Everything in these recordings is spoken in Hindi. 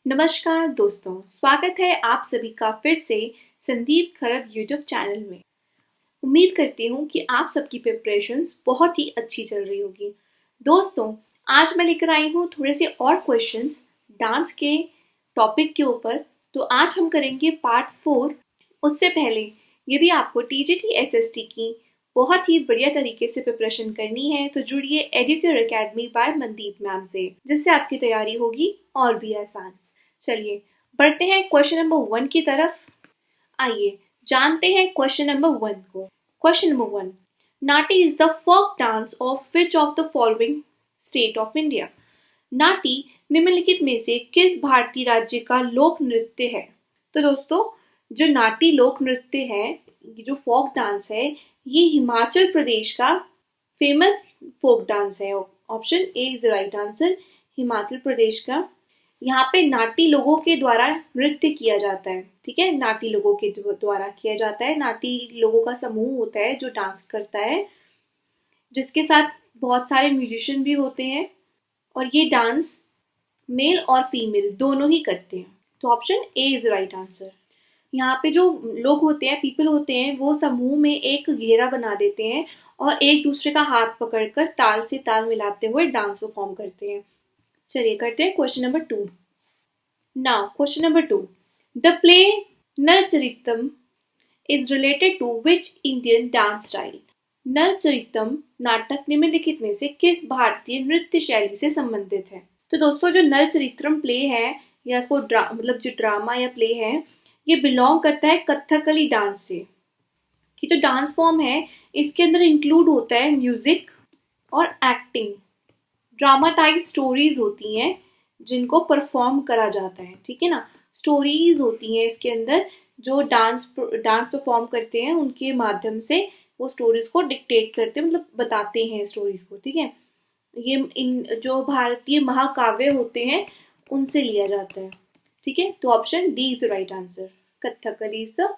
नमस्कार दोस्तों, स्वागत है आप सभी का फिर से संदीप खरब यूट्यूब चैनल में। उम्मीद करती हूँ कि आप सबकी प्रिपरेशंस बहुत ही अच्छी चल रही होगी। दोस्तों, आज मैं लेकर आई हूँ थोड़े से और क्वेश्चंस डांस के टॉपिक के ऊपर। तो आज हम करेंगे पार्ट 4। उससे पहले यदि आपको टीजीटी एसएसटी की बहुत ही बढ़िया तरीके से प्रिपरेशन करनी है तो जुड़िए Educare Academy by Mandeep ma'am से, जिससे आपकी तैयारी होगी और भी आसान। चलिए बढ़ते हैं क्वेश्चन नंबर 1 की तरफ। आइए जानते हैं क्वेश्चन नंबर 1 को। Question number 1, Nati is the folk dance of which of the following state of India. Nati निम्नलिखित में से किस भारतीय राज्य का लोक नृत्य है। तो दोस्तों, जो नाटी लोक नृत्य है, जो फोक डांस है, ये हिमाचल प्रदेश का फेमस फोक डांस है। Option A is the right answer, Himachal Pradesh का। यहाँ पे नाटी लोगों के द्वारा नृत्य किया जाता है। ठीक है, नाटी लोगों के द्वारा किया जाता है। नाटी लोगों का समूह होता है जो डांस करता है, जिसके साथ बहुत सारे म्यूजिशियन भी होते हैं, और ये डांस मेल और फीमेल दोनों ही करते हैं। तो option A is right answer. यहाँ पे जो लोग होते हैं, पीपल होते हैं, वो समूह में एक घेरा बना देते हैं और एक दूसरे का हाथ पकड़कर ताल से ताल मिलाते हुए डांस परफॉर्म करते हैं। चलिए करते हैं question number 2। Now question number 2, the play Nala Charitam is related to which Indian dance style. Nala Charitam नाटक निम्नलिखित में से किस भारतीय नृत्य शैली से संबंधित है। तो दोस्तों, जो नल चरित्रम प्ले है या इसको मतलब जो ड्रामा या प्ले है, ये बिलोंग करता है कथकली डांस से। कि जो डांस फॉर्म है, इसके अंदर इंक्लूड होता है म्यूजिक और एक्टिंग। ड्रामाटाइज स्टोरीज होती हैं जिनको परफॉर्म करा जाता है। ठीक है ना, स्टोरीज होती हैं इसके अंदर, जो डांस परफॉर्म करते हैं उनके माध्यम से वो स्टोरीज को डिक्टेट करते हैं, मतलब बताते हैं स्टोरीज को। ठीक है, ये इन जो भारतीय महाकाव्य होते हैं उनसे लिया जाता है। ठीक है, तो option D is the right answer, Kathakali is the.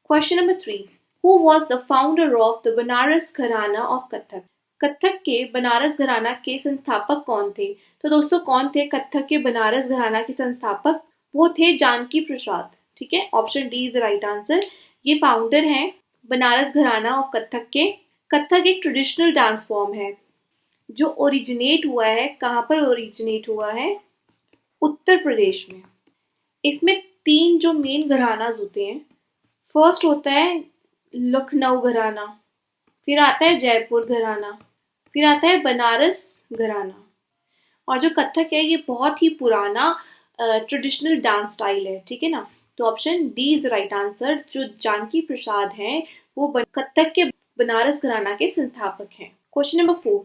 Question number 3, who was the founder of the Banaras घराना ऑफ कथक। कथक के बनारस घराना के संस्थापक कौन थे। तो दोस्तों, कौन थे कथक के बनारस घराना के संस्थापक। वो थे जानकी प्रसाद। ठीक है, option D is the right answer. ये फाउंडर हैं बनारस घराना ऑफ कथक के। कथक एक ट्रेडिशनल डांस फॉर्म है जो ओरिजिनेट हुआ है, कहाँ पर ओरिजिनेट हुआ है, उत्तर प्रदेश में। इसमें 3 जो मेन घरानाज होते हैं। फर्स्ट होता है लखनऊ घराना, फिर आता है जयपुर घराना, फिर आता है बनारस घराना। और जो कथक है, ये बहुत ही पुराना ट्रेडिशनल डांस स्टाइल है। ठीक है ना, तो option D is right answer. जो जानकी प्रसाद हैं वो कथक के बनारस घराना के संस्थापक हैं। Question number 4,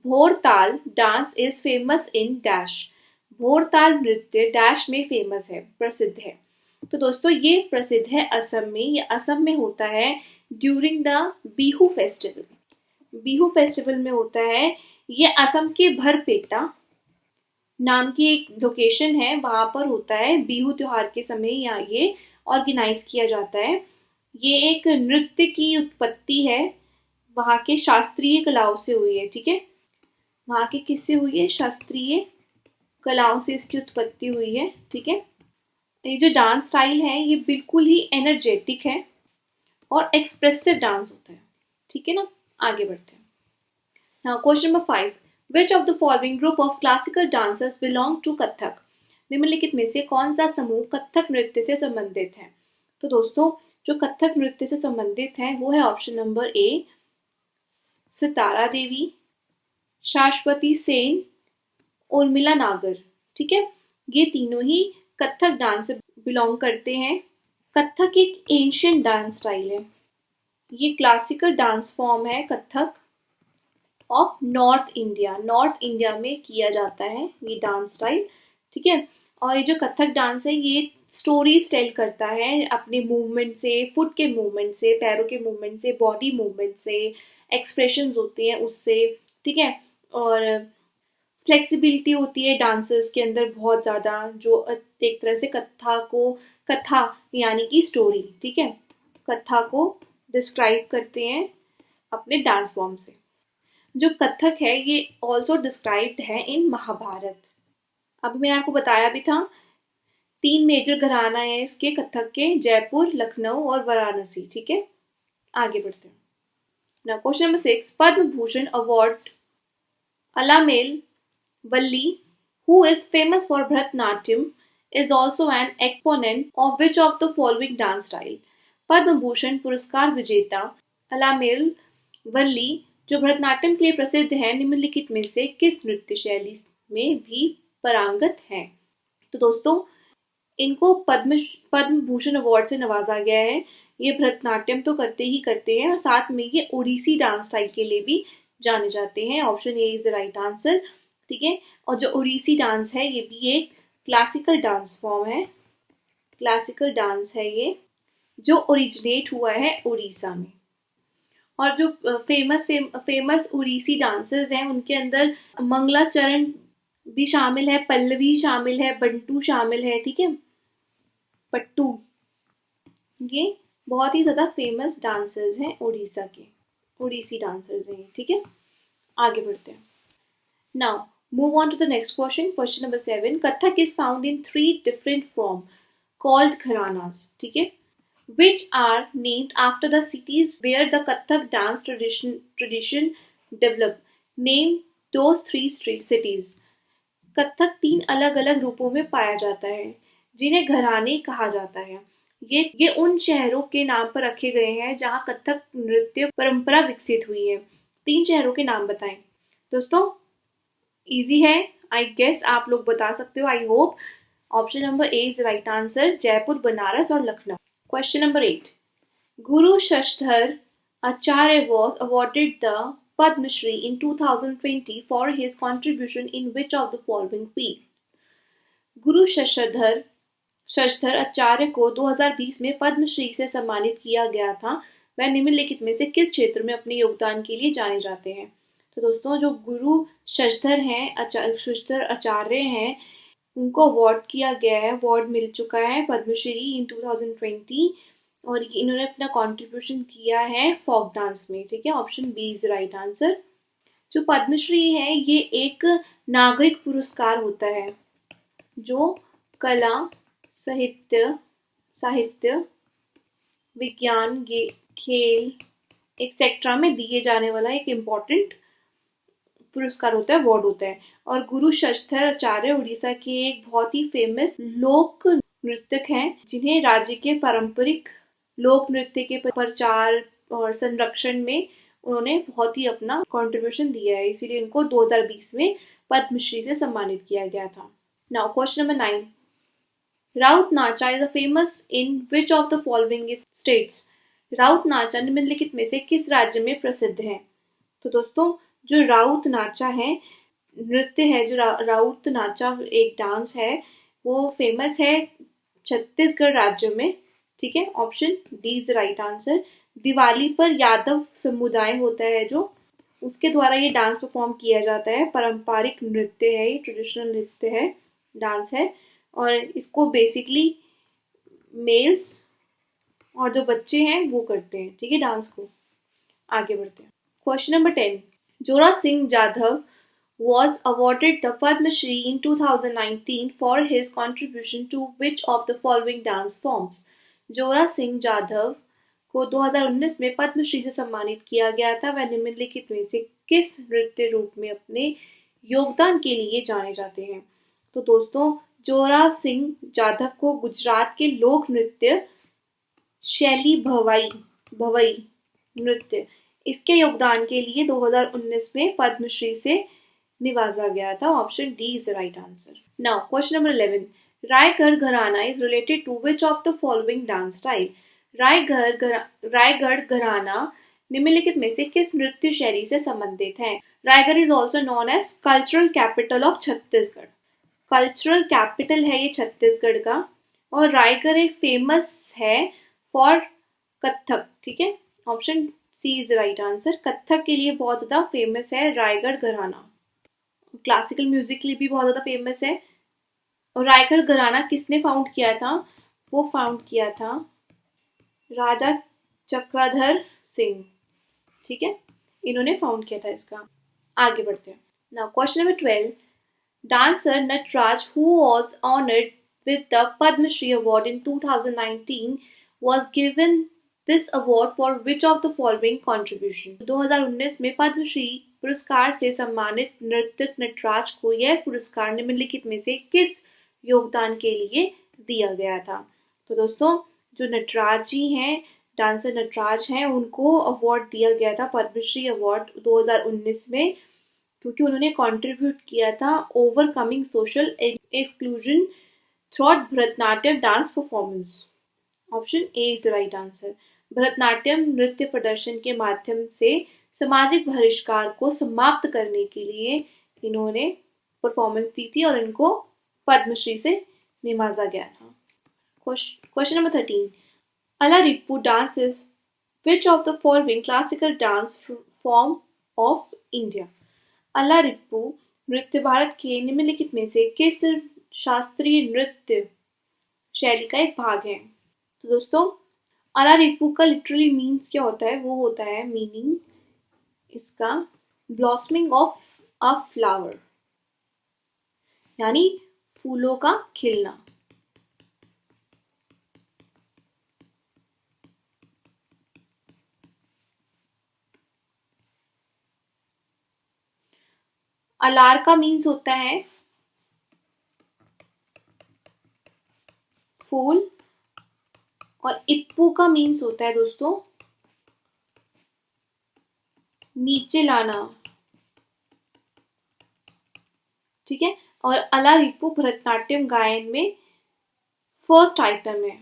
Bhortal dance is famous in dash. Bhortal नृत्य डैश में फेमस है, प्रसिद्ध है। तो दोस्तों, ये प्रसिद्ध है असम में। ये असम में होता है during the Bihu festival. Bihu festival में होता है। ये असम के भरपेटा नाम की एक लोकेशन है, वहां पर होता है बिहू त्योहार के समय। यहाँ ये ऑर्गेनाइज किया जाता है। ये एक नृत्य की उत्पत्ति है, वहाँ के शास्त्रीय कलाओं से हुई है। ठीक है, वहाँ के किससे हुई है, शास्त्रीय कलाओं से इसकी उत्पत्ति हुई है। ठीक है, ये जो डांस स्टाइल है ये बिल्कुल ही एनर्जेटिक है और एक्सप्रेसिव डांस होता है। ठीक है ना, आगे बढ़ते हैं। Now question number 5, which of the following group of classical dancers belong to Kathak. निम्नलिखित में से कौन सा समूह कथक नृत्य से संबंधित है। तो दोस्तों, जो कथक नृत्य से संबंधित है वो है option number A, Sitara Devi, शाश्वती सेन, उर्मिला नागर। ठीक है, ये तीनों ही कथक डांस से बिलोंग करते हैं। कथक एक एंशियंट डांस स्टाइल है। ये क्लासिकल डांस फॉर्म है Kathak of north India. North India में किया जाता है ये डांस स्टाइल। ठीक है, और ये जो कथक डांस है ये स्टोरीज टेल करता है अपने मूवमेंट से, फुट के मूवमेंट से, पैरों के मूवमेंट से, बॉडी मूवमेंट से, एक्सप्रेशंस होते हैं उससे। ठीक है, और फ्लेक्सिबिलिटी होती है डांसर्स के अंदर बहुत ज़्यादा, जो एक तरह से कथा यानी कि स्टोरी, ठीक है, कथा को डिस्क्राइब करते हैं अपने डांस फॉर्म से। जो कथक है ये ऑल्सो डिस्क्राइब्ड है इन महाभारत। अभी मैंने आपको बताया भी था 3 मेजर घराना है इसके कथक के, जयपुर, लखनऊ और वाराणसी। ठीक है, आगे बढ़ते हैं। Now question number 6, Padma Bhushan award Alarmel Valli, who is famous for Bharatanatyam, is also an exponent of which of the following dance style? Padma Bhushan पुरस्कार विजेता अलामेल वल्ली, जो भरतनाट्यम के लिए प्रसिद्ध है, निम्नलिखित में से किस नृत्य शैली में भी पारंगत है? तो दोस्तों, इनको पद्म भूषण अवार्ड से नवाजा गया है। ये भरतनाट्यम तो करते ही करते हैं और साथ में ये ओडिसी डांस स्टाइल के लिए भी जाने जाते हैं। Option A is the right answer. ठीक है, और जो ओडिसी डांस है ये भी एक क्लासिकल डांस फॉर्म है। क्लासिकल डांस है ये, जो ओरिजिनेट हुआ है उड़ीसा में। और जो फेमस उड़ीसी डांसर्स हैं उनके अंदर मंगलाचरण भी शामिल है, पल्लवी शामिल है, बंटू शामिल है। ठीक है, पट्टू, ये बहुत ही ज्यादा फेमस डांसर्स हैं उड़ीसा के, उड़ीसी डांसर्स हैं। ठीक है, आगे बढ़ते हैं। Now move on to the next question. Question number 7, Kathak is found in 3 different form called gharanas. ठीक है, which are named after the cities where the Kathak dance tradition developed. Name those 3 cities. Kathak 3 अलग अलग रूपों में पाया जाता है जिन्हें घराने कहा जाता है। ये उन शहरों के नाम पर रखे गए हैं जहां कथक नृत्य परंपरा विकसित हुई है। 3 शहरों के नाम बताएं। दोस्तों, इजी है, आई गेस आप लोग बता सकते हो, I hope. Option number A is right answer, Jaipur, Banaras और Lucknow. Question number 8. Guru Shashthar Acharya was awarded the Padma Shri in 2020 for his contribution in which of the following field? गुरु शशधर आचार्य को 2020 में पद्मश्री से सम्मानित किया गया था। वह निम्नलिखित में से किस क्षेत्र में अपने योगदान के लिए जाने जाते हैं? तो दोस्तों, जो गुरु शशधर आचार्य हैं उनको अवार्ड किया गया है, अवार्ड मिल चुका है पद्मश्री इन 2020 और इन्होंने अपना कंट्रीब्यूशन किया है फोक डांस में। ठीक है, option B is right answer. जो पद्मश्री है ये एक नागरिक पुरस्कार होता है जो कला, साहित्य, विज्ञान, खेल एक्सेट्रा में दिए जाने वाला एक इम्पोर्टेंट पुरस्कार होता है, अवार्ड होता है। और गुरु शशधर आचार्य उड़ीसा के एक बहुत ही फेमस लोक नृत्यक हैं जिन्हें राज्य के पारंपरिक लोक नृत्य के प्रचार और संरक्षण में उन्होंने बहुत ही अपना कंट्रीब्यूशन दिया है, इसीलिए उनको 2020 में पद्मश्री से सम्मानित किया गया था। Now question number 9, Raut Nacha is famous in which of the following states? Raut Nacha निम्नलिखित में से किस राज्य में प्रसिद्ध है? तो दोस्तों, जो राउत नाचा है, नृत्य है, जो राउत नाचा एक डांस है, वो फेमस है छत्तीसगढ़ राज्य में। ठीक है, option D is right answer. Diwali पर यादव समुदाय होता है जो, उसके द्वारा ये डांस परफॉर्म किया जाता है। पारंपरिक नृत्य है, ये ट्रेडिशनल नृत्य है, डांस है, और इसको बेसिकली मेल्स और जो बच्चे हैं वो करते हैं। ठीक है, डांस को। आगे बढ़ते हैं। क्वेश्चन नंबर 10, जोरा Singh Jadhav was awarded the Padma Shri in 2019 for his contribution to which of the following dance forms? जोरा सिंह जाधव को 2019 में पद्मश्री से सम्मानित किया गया था। वह निम्नलिखित में से किस नृत्य रूप में अपने योगदान के लिए जाने जाते हैं? तो दोस्तों, जोरा सिंह जाधव को गुजरात के लोक नृत्य शैली भवई नृत्य, इसके योगदान के लिए 2019 में पद्मश्री से निवाजा गया था। Option D is the right answer. Now question number 11, Raigarh gharana is related to which of the following dance style? Raigarh gharana निम्नलिखित में से किस नृत्य शैली से संबंधित है? Raigarh is also known as cultural capital of Chhattisgarh. Cultural capital है ये छत्तीसगढ़ का, और रायगढ़ एक फेमस है फॉर कथक। ठीक है, option C is right answer. Kathak के लिए बहुत ज्यादा फेमस है रायगढ़ घराना। क्लासिकल म्यूजिक के लिए भी बहुत ज्यादा फेमस है। और रायगढ़ घराना किसने फाउंड किया था? वो फाउंड किया था राजा चक्रधर सिंह। ठीक है, इन्होंने फाउंड किया था इसका। आगे बढ़ते हैं। Now question number 12, dancer Nataraj who was honoured with the Padma Shri Award in 2019 was given this award for which of the following contribution? 2019 में पद्मश्री पुरस्कार से सम्मानित नर्तक नटराज को यह पुरस्कार निम्नलिखित में से किस योगदान के लिए दिया गया था? तो दोस्तों जो नटराज जी हैं, डांसर नटराज हैं, उनको अवार्ड दिया गया था पद्मश्री अवार्ड 2019 में, क्योंकि उन्होंने कंट्रीब्यूट किया था overcoming social exclusion through Bharatanatyam dance performance. Option A is the right answer. Bharatanatyam नृत्य प्रदर्शन के माध्यम से सामाजिक बहिष्कार को समाप्त करने के लिए इन्होंने परफॉर्मेंस दी थी और इनको पद्मश्री से नवाजा गया था। Question number 13, Alaripu dance is which of the following classical dance form of India? Alaripu नृत्य भारत के निम्नलिखित में से किस शास्त्रीय नृत्य शैली का एक भाग है? तो दोस्तों अलारिपू का लिटरली मीन्स क्या होता है? वो होता है मीनिंग इसका ब्लॉसमिंग ऑफ अ फ्लावर, यानी फूलों का खिलना। अलार का मीन्स होता है फूल और इप्पू का मीन्स होता है दोस्तों नीचे लाना, ठीक है। और अलारिपू भरतनाट्यम गायन में फर्स्ट आइटम है।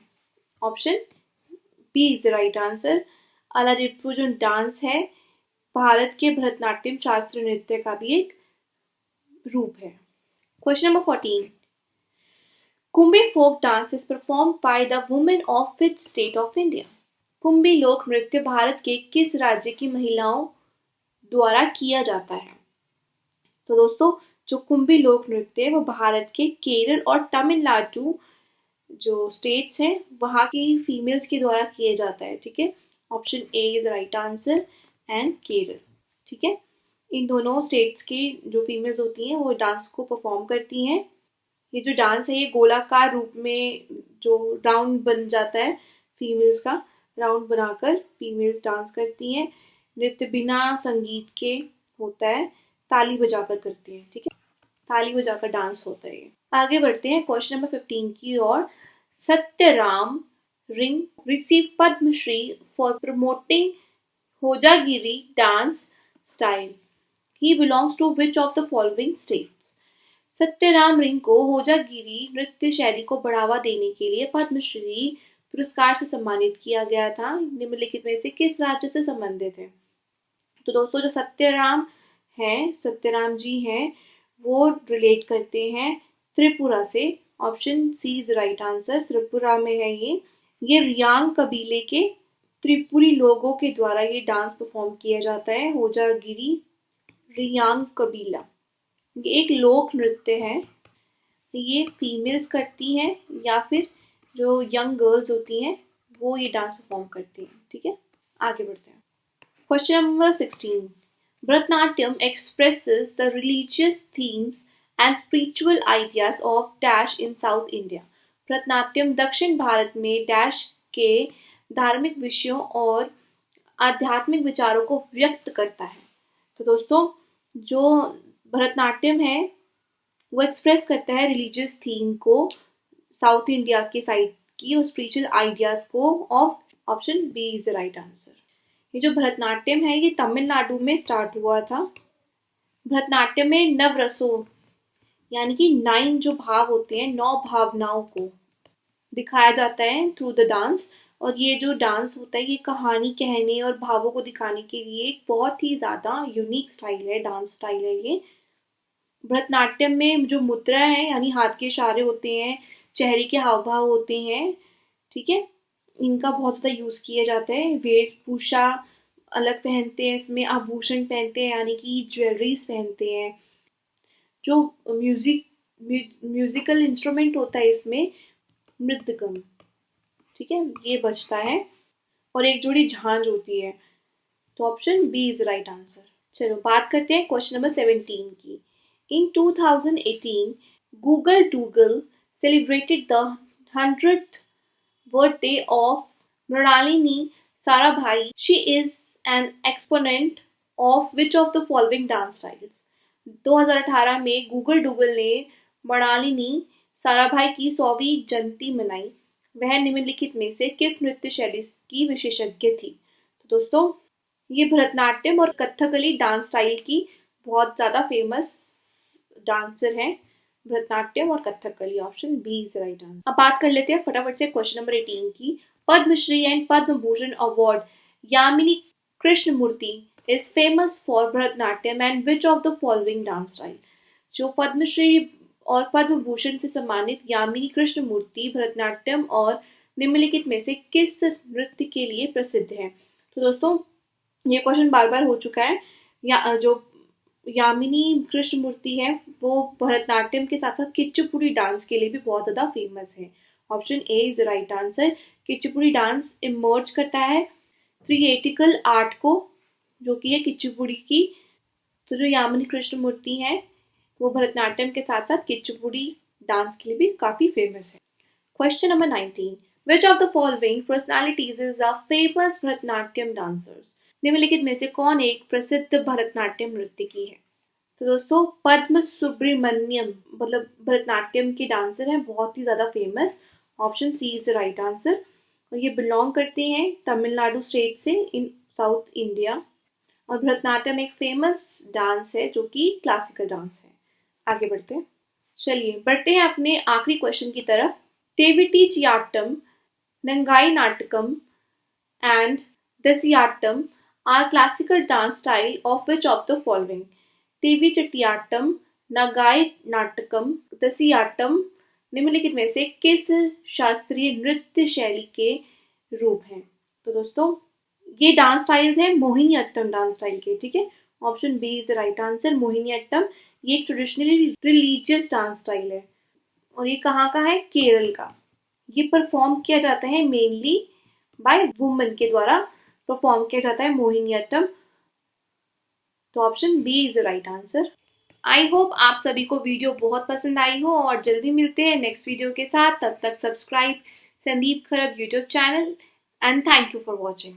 Option B is the right answer. Alarippu जो डांस है भारत के भरतनाट्यम शास्त्रीय नृत्य का भी एक रूप है। Question number 14, Kumbhi folk dance is performed by the women of which state of India? Kumbhi लोक नृत्य भारत के किस राज्य की महिलाओं द्वारा किया जाता है? तो दोस्तों जो कुंभी लोक नृत्य है वो भारत के केरल और तमिलनाडु जो स्टेट्स हैं वहाँ की फीमेल्स के द्वारा किया जाता है, ठीक है। Option A is right answer and Kerala, ठीक है। इन दोनों स्टेट्स की जो फीमेल्स होती हैं वो डांस को परफॉर्म करती हैं। ये जो डांस है ये गोलाकार रूप में जो राउंड बन जाता है फीमेल्स का, राउंड बनाकर फीमेल्स डांस करती हैं। नृत्य बिना संगीत के होता है, ताली बजाकर करती हैं, ठीक है। ताली बजाकर डांस होता है ये। आगे बढ़ते हैं क्वेश्चन नंबर 15 की ओर। Satyaram Reang receive Padmashri for promoting Hojagiri dance style. He belongs to which of the following states? Satyaram Reang को होजागिरी नृत्य शैली को बढ़ावा देने के लिए पद्मश्री पुरस्कार से सम्मानित किया गया था। निम्नलिखित में से किस राज्य से संबंधित है? तो दोस्तों जो सत्यराम जी हैं वो रिलेट करते हैं त्रिपुरा से। Option C is right answer. Tripura में है ये रियांग कबीले के त्रिपुरी लोगों के द्वारा ये डांस परफॉर्म किया जाता है। होजागिरी रियांग कबीला ये एक लोक नृत्य है, ये फीमेल्स करती हैं या फिर जो यंग गर्ल्स होती हैं वो ये डांस परफॉर्म करती हैं, ठीक है। आगे बढ़ते हैं question number 16, Bharatanatyam expresses the religious themes and spiritual ideas of dash in south India. Bharatanatyam दक्षिण भारत में डैश के धार्मिक विषयों और आध्यात्मिक विचारों को व्यक्त करता है। तो दोस्तों जो भरतनाट्यम है वो एक्सप्रेस करता है रिलीजियस थीम को साउथ इंडिया के साइड की और स्पिरिचुअल आइडियाज को of. Option B is the right answer. ये जो भरतनाट्यम है ये तमिलनाडु में स्टार्ट हुआ था। भरतनाट्यम में नवरसों यानी कि 9 जो भाव होते हैं, 9 भावनाओं को दिखाया जाता है थ्रू द डांस। और ये जो डांस होता है ये कहानी कहने और भावों को दिखाने के लिए एक बहुत ही ज़्यादा यूनिक स्टाइल है, डांस स्टाइल है ये। भरतनाट्यम में जो मुद्रा है यानी हाथ के इशारे होते हैं, चेहरे के हाव भाव होते हैं, ठीक है, इनका बहुत ज़्यादा यूज़ किया जाता है। वेशभूषा अलग पहनते हैं, इसमें आभूषण पहनते हैं यानी कि ज्वेलरीज पहनते हैं। जो म्यूजिकल इंस्ट्रूमेंट होता है इसमें मृदंगम, ठीक है, ये बजता है और एक जोड़ी झांझ होती है। तो option B is right answer. चलो बात करते हैं क्वेश्चन नंबर 17 की। In 2018 Google Doodle celebrated the 100th birthday of Mrinalini Sarabhai. She is an exponent of which of the following dance styles? 2018 में गूगल डूगल ने मृणालिनी साराभाई की 100वीं जयंती मनाई। वह निम्नलिखित में से किस नृत्य शैली की विशेषज्ञ थी? तो दोस्तों, ये भरतनाट्यम और कथकली डांस स्टाइल की बहुत ज्यादा फेमस डांसर हैं। भरतनाट्यम और Kathakali, option B is right answer. अब बात कर लेते हैं फटाफट से क्वेश्चन नंबर 18 की। Padma Shri and Padma Bhushan award Yamini Krishnamurthy is famous for Bharatanatyam and which of the following dance style? जो पद्मश्री और पद्म भूषण से सम्मानित यामिनी कृष्णमूर्ति भरतनाट्यम और निम्नलिखित में से किस नृत्य के लिए प्रसिद्ध है? तो दोस्तों, ये क्वेश्चन बार बार हो चुका है। जो यामिनी कृष्णमूर्ति है वो भरतनाट्यम के साथ साथ कुचिपुड़ी डांस के लिए भी बहुत ज्यादा फेमस है। Option A is right answer. Kuchipudi dance emerge करता है थ्रिएटिकल आर्ट को, जो कि है कुचिपुड़ी की। तो जो यामिनी कृष्णमूर्ति है वो भरतनाट्यम के साथ साथ कुचिपुड़ी डांस के लिए भी काफी फेमस है। Question number 19, which of the following personalities is a famous Bharatanatyam dancers? निम्नलिखित में से कौन एक प्रसिद्ध भरतनाट्यम नृत्य की है? तो दोस्तों, पद्म सुब्रमण्यम मतलब भरतनाट्यम के डांसर हैं, बहुत ही ज्यादा famous. Option C is right answer. और ये बिलोंग करते हैं तमिलनाडु स्टेट से इन साउथ इंडिया। और भरतनाट्यम एक फेमस डांस है जो कि क्लासिकल डांस है। आगे बढ़ते हैं। चलिए बढ़ते हैं अपने आखिरी क्वेश्चन की तरफ। तेविटिचियाट्टम, नंगाई नाटकम and Dasiyattam are classical dance style of which of the following? तेवी चटियाट्टम, नगाई नाटकम, दसियाट्टम निम्नलिखित में से किस शास्त्रीय नृत्य शैली के रूप हैं? तो दोस्तों, ये डांस स्टाइल्स हैं मोहिनीअट्टम डांस स्टाइल के। ठीक है, option B is right answer. Mohiniyattam ये एक ट्रेडिशनली रिलीजियस डांस स्टाइल है और ये कहाँ का है? केरल का। ये परफॉर्म किया जाता है मेनली बाय वुमेन के द्वारा परफॉर्म किया जाता है मोहिनीअट्टम। तो option B is right answer. I hope आप सभी को वीडियो बहुत पसंद आई हो और जल्दी मिलते हैं नेक्स्ट वीडियो के साथ। तब तक सब्सक्राइब संदीप खरब YouTube channel and thank you for watching.